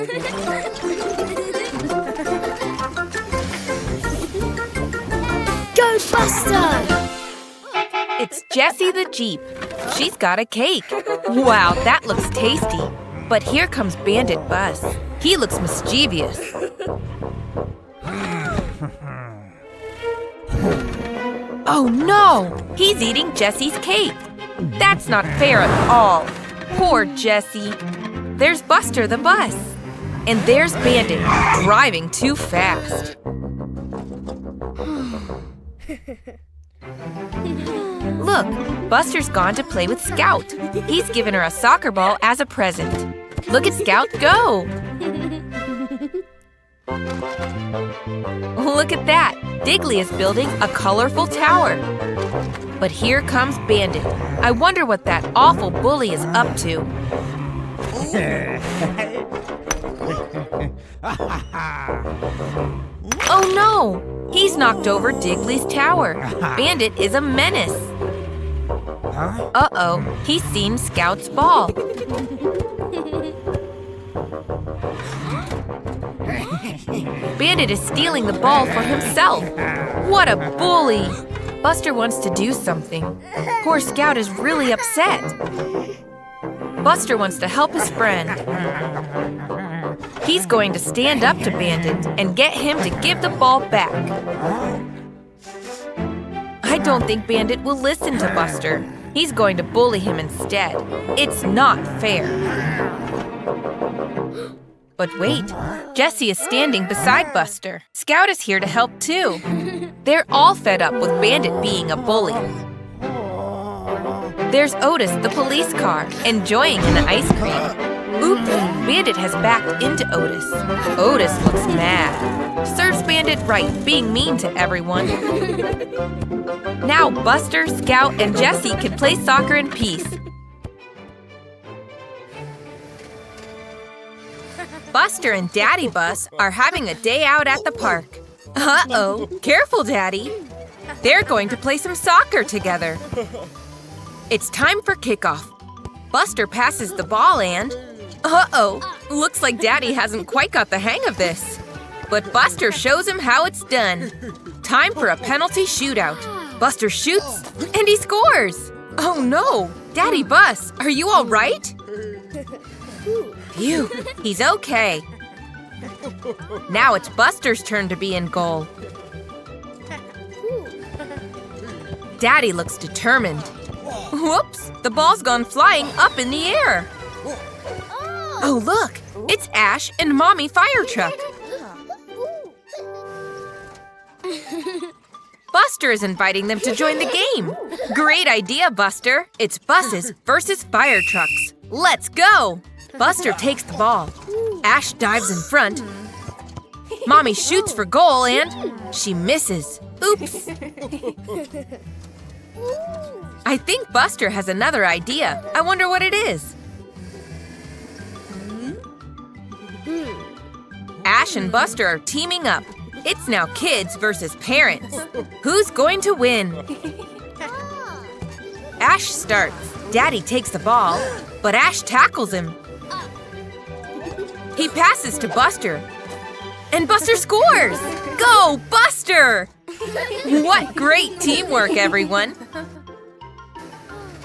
Go, Buster! It's Jessie the Jeep. She's got a cake. Wow, that looks tasty. But here comes Bandit Bus. He looks mischievous. Oh no! He's eating Jessie's cake. That's not fair at all. Poor Jessie. There's Buster the bus. And there's Bandit, driving too fast. Look, Buster's gone to play with Scout. He's given her a soccer ball as a present. Look at Scout go! Look at that! Digley is building a colorful tower. But here comes Bandit. I wonder what that awful bully is up to. Oh no! He's knocked over Digley's tower. Bandit is a menace. Uh-oh, he's seen Scout's ball. Bandit is stealing the ball for himself. What a bully! Buster wants to do something. Poor Scout is really upset. Buster wants to help his friend. He's going to stand up to Bandit and get him to give the ball back. I don't think Bandit will listen to Buster. He's going to bully him instead. It's not fair. But wait, Jessie is standing beside Buster. Scout is here to help too. They're all fed up with Bandit being a bully. There's Otis, the police car, enjoying an ice cream. Oops, Bandit has backed into Otis. Otis looks mad. Serves Bandit right, being mean to everyone. Now Buster, Scout, and Jessie can play soccer in peace. Buster and Daddy Bus are having a day out at the park. Uh-oh, careful, Daddy. They're going to play some soccer together. It's time for kickoff. Buster passes the ball and… Uh-oh, looks like Daddy hasn't quite got the hang of this. But Buster shows him how it's done. Time for a penalty shootout. Buster shoots and he scores. Oh no, Daddy Bus, are you all right? Phew, he's okay. Now it's Buster's turn to be in goal. Daddy looks determined. Whoops, the ball's gone flying up in the air. Oh look, it's Ash and Mommy Firetruck. Buster is inviting them to join the game. Great idea, Buster. It's buses versus Firetrucks. Let's go! Buster takes the ball. Ash dives in front. Mommy shoots for goal and she misses. Oops. I think Buster has another idea. I wonder what it is. Ash and Buster are teaming up. It's now kids versus parents. Who's going to win? Ash starts. Daddy takes the ball, but Ash tackles him. He passes to Buster, and Buster scores! Go, Buster! What great teamwork, everyone!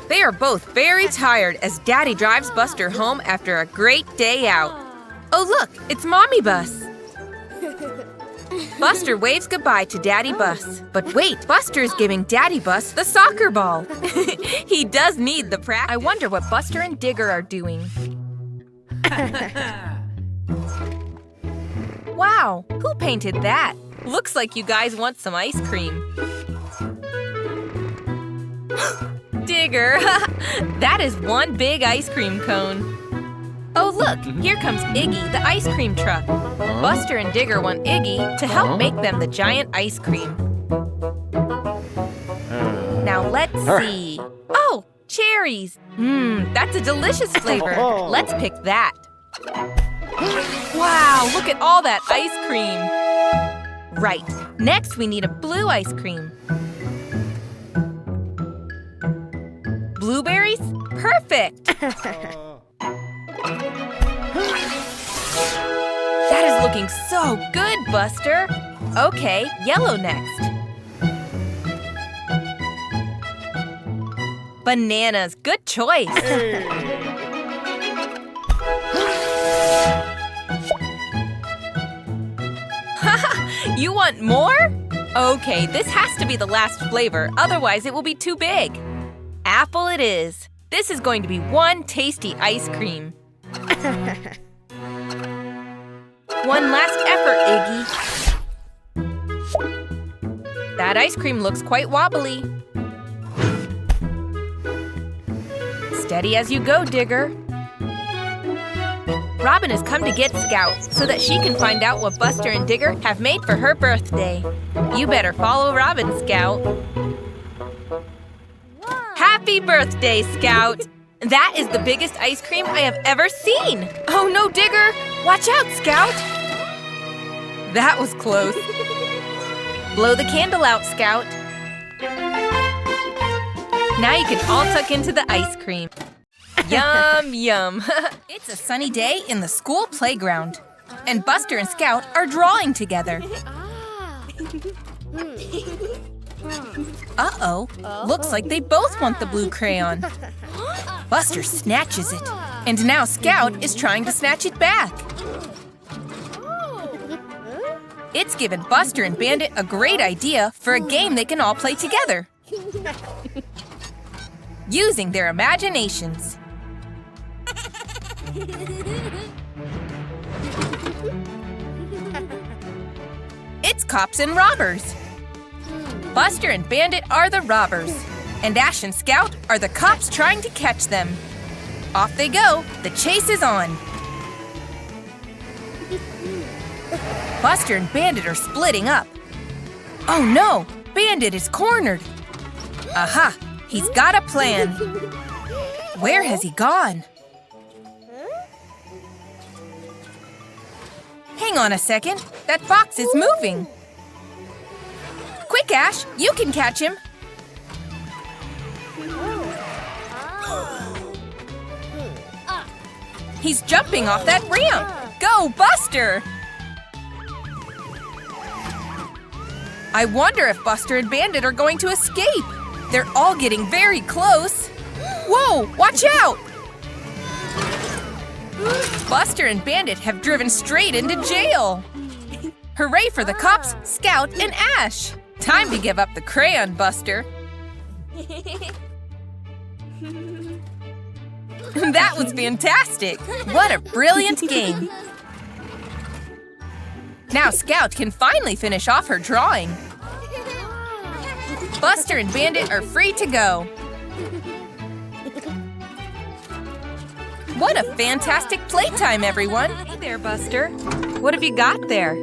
They are both very tired as Daddy drives Buster home after a great day out. Oh look, it's Mommy Bus. Buster waves goodbye to Daddy Bus. But wait, Buster's giving Daddy Bus the soccer ball. He does need the practice. I wonder what Buster and Digger are doing. Wow, who painted that? Looks like you guys want some ice cream. Digger, that is one big ice cream cone. Oh look, here comes Iggy, the ice cream truck. Buster and Digger want Iggy to help make them the giant ice cream. Now let's see. Oh, cherries. That's a delicious flavor. Let's pick that. Wow, look at all that ice cream. Right, next we need a blue ice cream. Blueberries? Perfect! looking so good, Buster. Okay, yellow next. Bananas, good choice. You want more? Okay, this has to be the last flavor, otherwise it will be too big. Apple it is. This is going to be one tasty ice cream. One last effort, Iggy. That ice cream looks quite wobbly. Steady as you go, Digger. Robin has come to get Scout so that she can find out what Buster and Digger have made for her birthday. You better follow Robin, Scout. Happy birthday, Scout! That is the biggest ice cream I have ever seen! Oh no, Digger! Watch out, Scout! That was close. Blow the candle out, Scout. Now you can all tuck into the ice cream. Yum, yum. It's a sunny day in the school playground. And Buster and Scout are drawing together. Uh-oh. Looks like they both want the blue crayon. Buster snatches it. And now Scout is trying to snatch it back. It's given Buster and Bandit a great idea for a game they can all play together. Using their imaginations. It's cops and robbers. Buster and Bandit are the robbers, and Ash and Scout are the cops trying to catch them. Off they go, the chase is on. Buster and Bandit are splitting up. Oh no, Bandit is cornered. Aha, he's got a plan. Where has he gone? Hang on a second, that box is moving. Quick, Ash, you can catch him. He's jumping off that ramp. Go, Buster! I wonder if Buster and Bandit are going to escape. They're all getting very close. Whoa, watch out! Buster and Bandit have driven straight into jail. Hooray for the cops, Scout, and Ash. Time to give up the crayon, Buster. That was fantastic. What a brilliant game. Now Scout can finally finish off her drawing. Buster and Bandit are free to go. What a fantastic playtime, everyone! Hey there, Buster. What have you got there?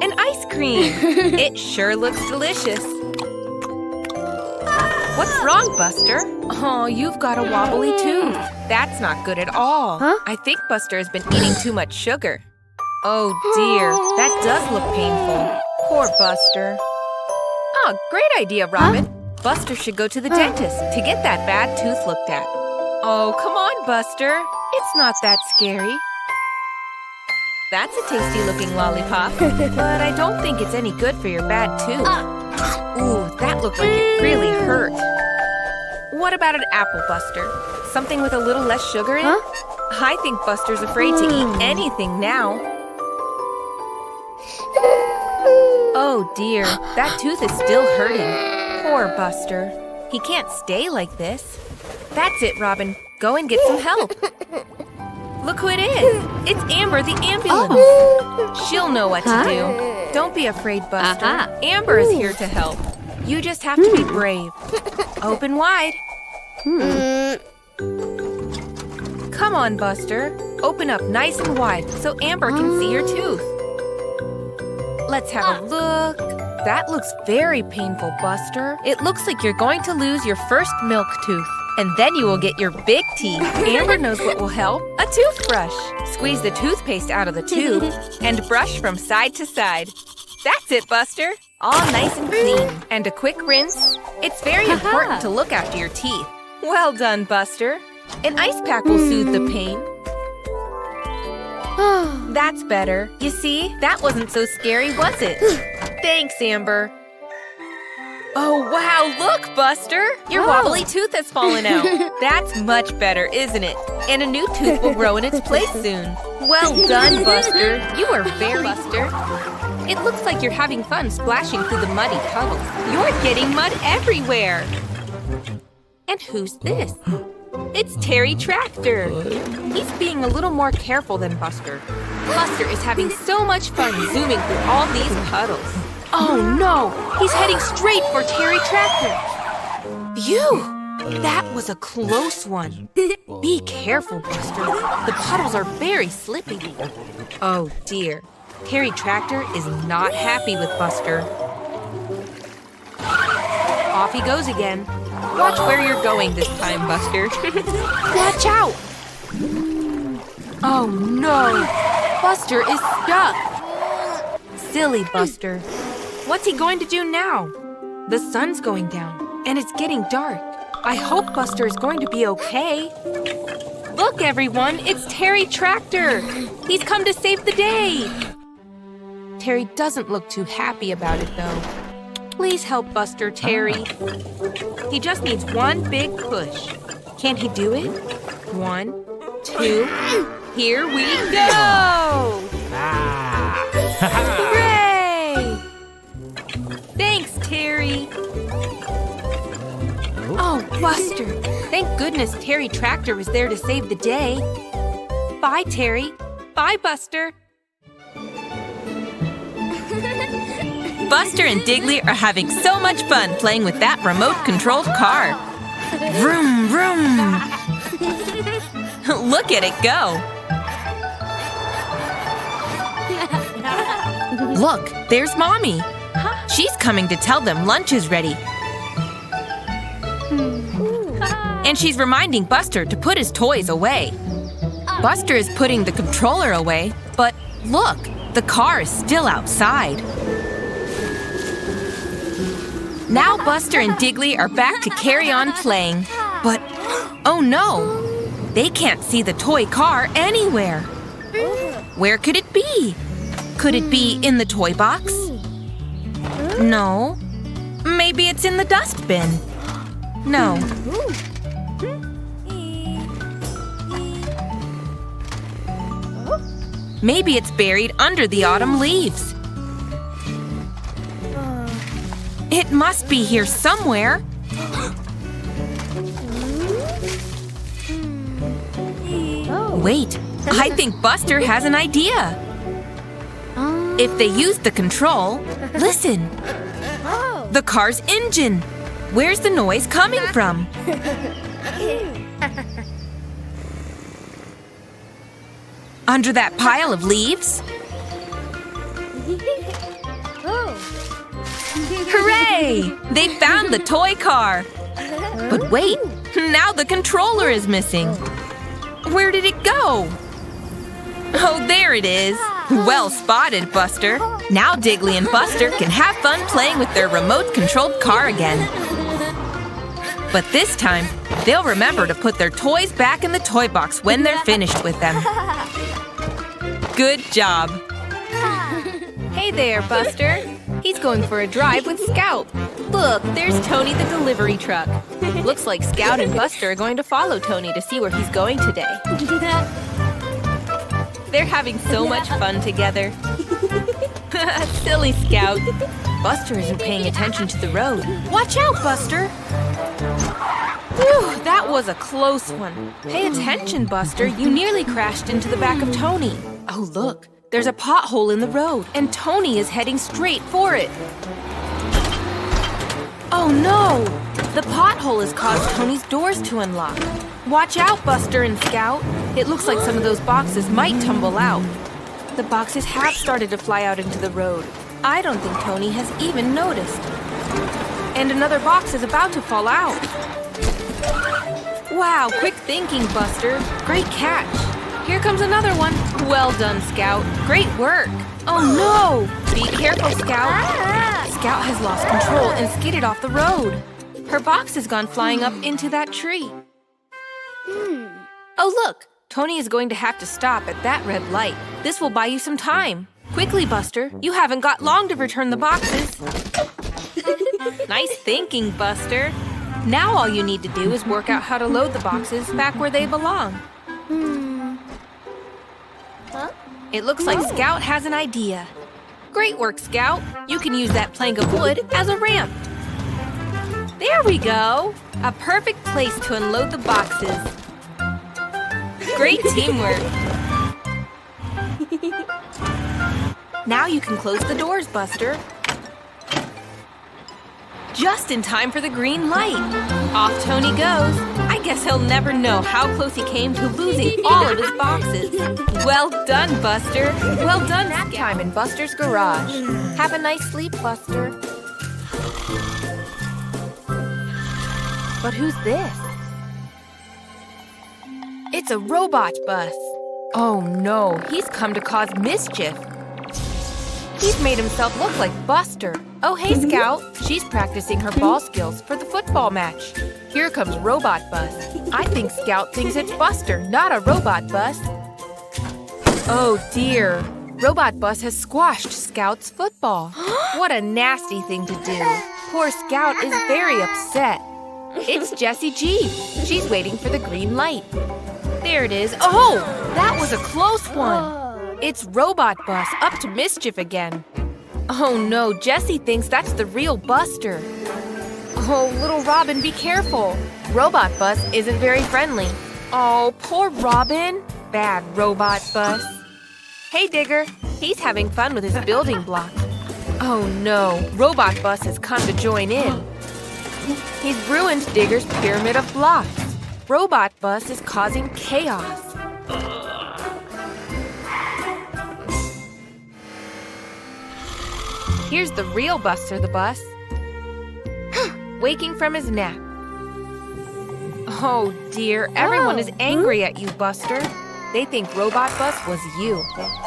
An ice cream! It sure looks delicious. What's wrong, Buster? Oh, you've got a wobbly tooth. That's not good at all. Huh? I think Buster has been eating too much sugar. Oh dear, that does look painful. Poor Buster. Oh, great idea, Robin. Buster should go to the dentist to get that bad tooth looked at. Oh, come on, Buster. It's not that scary. That's a tasty-looking lollipop, but I don't think it's any good for your bad tooth. Ooh, that looked like it really hurt. What about an apple, Buster? Something with a little less sugar in? I think Buster's afraid to eat anything now. Oh dear, that tooth is still hurting. Poor Buster. He can't stay like this. That's it, Robin. Go and get some help. Look who it is. It's Amber, the ambulance. She'll know what to do. Don't be afraid, Buster. Amber is here to help. You just have to be brave. Open wide. Come on, Buster. Open up nice and wide so Amber can see your tooth. Let's have a look. That looks very painful, Buster. It looks like you're going to lose your first milk tooth. And then you will get your big teeth. Amber knows what will help. A toothbrush. Squeeze the toothpaste out of the tube and brush from side to side. That's it, Buster. All nice and clean. And a quick rinse. It's very important to look after your teeth. Well done, Buster. An ice pack will soothe the pain. That's better. You see, that wasn't so scary, was it? Thanks, Amber. Oh, wow, look, Buster! Your wobbly tooth has fallen out. That's much better, isn't it? And a new tooth will grow in its place soon. Well done, Buster. You are very Buster. It looks like you're having fun splashing through the muddy puddles. You're getting mud everywhere. And who's this? It's Terry Tractor. He's being a little more careful than Buster. Buster is having so much fun zooming through all these puddles. Oh no! He's heading straight for Terry Tractor. Phew! That was a close one. Be careful, Buster. The puddles are very slippy. Oh dear. Terry Tractor is not happy with Buster. Off he goes again. Watch where you're going this time, Buster. Watch out! Oh no! Buster is stuck. Silly Buster. What's he going to do now? The sun's going down, and it's getting dark. I hope Buster is going to be okay. Look, everyone, it's Terry Tractor. He's come to save the day. Terry doesn't look too happy about it, though. Please help Buster, Terry. He just needs one big push. Can he do it? 1, 2, here we go! Hooray! Thanks, Terry. Oh, Buster. Thank goodness Terry Tractor was there to save the day. Bye, Terry. Bye, Buster. Buster and Digley are having so much fun playing with that remote-controlled car. Vroom, vroom. Look at it go. Look, there's Mommy. She's coming to tell them lunch is ready. And she's reminding Buster to put his toys away. Buster is putting the controller away, but look, the car is still outside. Now Buster and Digley are back to carry on playing. But, oh no! They can't see the toy car anywhere. Where could it be? Could it be in the toy box? No. Maybe it's in the dustbin. No. Maybe it's buried under the autumn leaves. It must be here somewhere. Wait, I think Buster has an idea. If they use the control, listen. The car's engine. Where's the noise coming from? Under that pile of leaves? Hooray! They found the toy car! But wait, now the controller is missing. Where did it go? Oh, there it is. Well spotted, Buster. Now Digley and Buster can have fun playing with their remote-controlled car again. But this time, they'll remember to put their toys back in the toy box when they're finished with them. Good job. Hey there, Buster. He's going for a drive with Scout. Look, there's Tony the delivery truck. Looks like Scout and Buster are going to follow Tony to see where he's going today. They're having so much fun together. Silly Scout. Buster isn't paying attention to the road. Watch out, Buster! Whew, that was a close one. Pay attention, Buster. You nearly crashed into the back of Tony. Oh, look. There's a pothole in the road, and Tony is heading straight for it. Oh no! The pothole has caused Tony's doors to unlock. Watch out, Buster and Scout. It looks like some of those boxes might tumble out. The boxes have started to fly out into the road. I don't think Tony has even noticed. And another box is about to fall out. Wow, quick thinking, Buster. Great catch. Here comes another one. Well done, Scout. Great work. Oh no! Be careful, Scout. Scout has lost control and skidded off the road. Her box has gone flying up into that tree. Oh look, Tony is going to have to stop at that red light. This will buy you some time. Quickly, Buster. You haven't got long to return the boxes. Nice thinking, Buster. Now all you need to do is work out how to load the boxes back where they belong. Huh? It looks like Scout has an idea. Great work, Scout. You can use that plank of wood as a ramp. There we go. A perfect place to unload the boxes. Great teamwork. Now you can close the doors, Buster. Just in time for the green light. Off Tony goes. I guess he'll never know how close he came to losing all of his boxes. Well done, Buster. Well done. Nap time in Buster's garage. Have a nice sleep, Buster. But who's this? It's a robot bus. Oh no, he's come to cause mischief. He's made himself look like Buster. Oh, hey, Scout. She's practicing her ball skills for the football match. Here comes Robot Bus. I think Scout thinks it's Buster, not a robot bus. Oh, dear. Robot Bus has squashed Scout's football. What a nasty thing to do. Poor Scout is very upset. It's Jessie G. She's waiting for the green light. There it is. Oh, that was a close one. It's Robot Bus up to mischief again. Oh no, Jessie thinks that's the real Buster. Oh, little Robin, be careful. Robot Bus isn't very friendly. Oh, poor Robin. Bad Robot Bus. Hey, Digger. He's having fun with his building block. Oh no, Robot Bus has come to join in. He's ruined Digger's pyramid of blocks. Robot Bus is causing chaos. Here's the real Buster the Bus. Waking from his nap. Oh dear, everyone is angry at you, Buster. They think Robot Bus was you.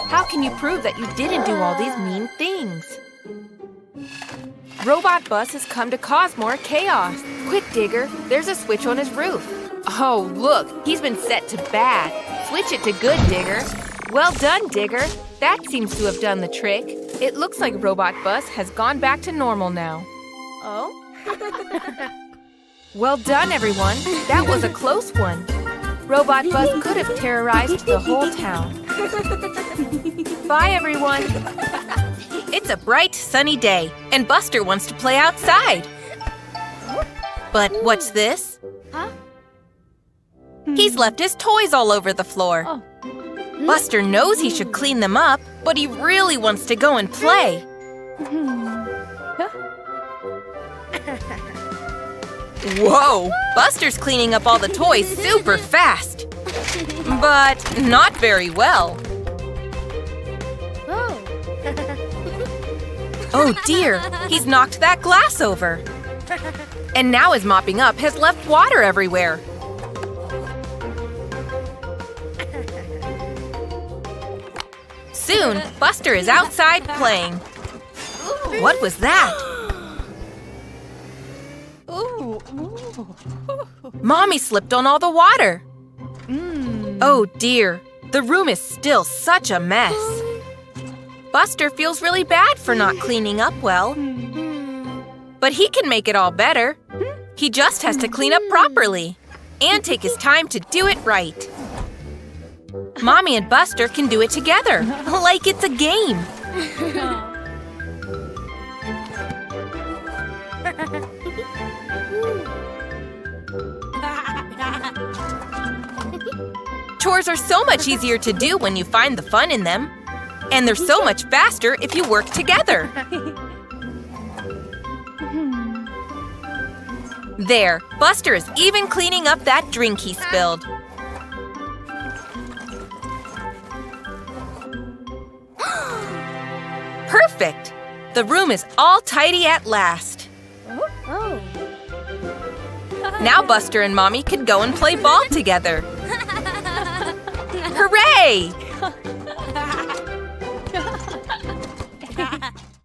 How can you prove that you didn't do all these mean things? Robot Bus has come to cause more chaos. Quick, Digger, there's a switch on his roof. Oh, look, he's been set to bad. Switch it to good, Digger. Well done, Digger. That seems to have done the trick. It looks like Robot Bus has gone back to normal now. Oh? Well done, everyone. That was a close one. Robot Bus could have terrorized the whole town. Bye, everyone. It's a bright, sunny day, and Buster wants to play outside. But what's this? Huh? He's left his toys all over the floor. Oh. Buster knows he should clean them up, but he really wants to go and play. Whoa! Buster's cleaning up all the toys super fast. But not very well. Oh. Oh dear, he's knocked that glass over. And now his mopping up has left water everywhere. Soon, Buster is outside playing. What was that? Mommy slipped on all the water. Oh dear, the room is still such a mess. Buster feels really bad for not cleaning up well. But he can make it all better. He just has to clean up properly and take his time to do it right. Mommy and Buster can do it together, like it's a game. Chores are so much easier to do when you find the fun in them. And they're so much faster if you work together. There, Buster is even cleaning up that drink he spilled. Perfect! The room is all tidy at last. Oh. Now Buster and Mommy can go and play ball together. Hooray!